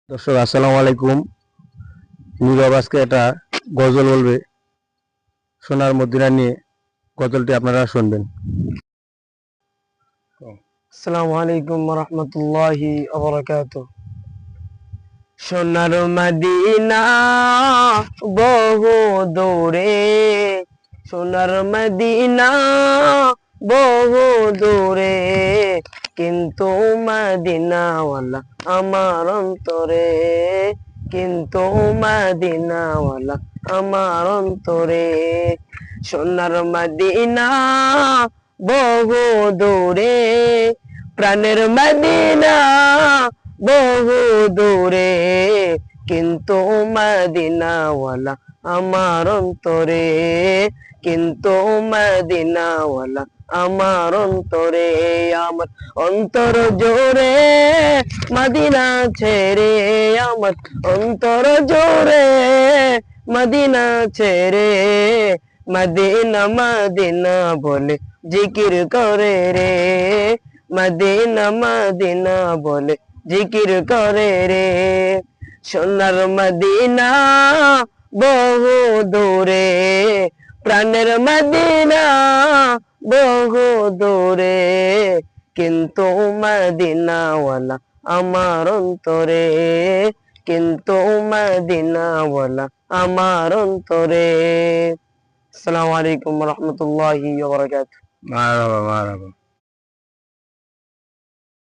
দর্শক আসসালামু আলাইকুম। নীরব আজকে একটা গজল বলবে সোনার মদিনা নিয়ে। গজলটি আপনারা শুনবেন। আসসালামু আলাইকুম ওয়া রাহমাতুল্লাহি ওয়া বারাকাতুহু। সোনার মদিনা বহু দূরে, সোনার মদিনা বহু দূরে, কিন্তু মদিনাওয়ালা আমার অন্তরে, কিন্তু মদিনাওয়ালা আমার অন্তরে। সোনার মদিনা বহু দূরে, প্রাণের মদিনা বহু দূরে, কিন্তু মদিনাওয়ালা আমার অন্তরে, কিন্তু মদিনাওয়ালা আমার অন্তরে। আমার অন্তর জোরে মদিনা ছেড়ে, আমার অন্তর জোরে মদিনা ছেড়ে, মদিনা মদিনা বলে জিকির করে রে, মদিনা মদিনা বলে জিকির করে রে। সোনার মদিনা বহু দূরে, প্রাণের মদিনা বহু দূরে, কিন্তু মদিনাওয়ালা আমার অন্তরে, কিন্তু মদিনাওয়ালা আমার অন্তরে। আসসালামু আলাইকুম ওয়া রাহমাতুল্লাহি ওয়া বারাকাতুহু। মারহাবা মারহাবা।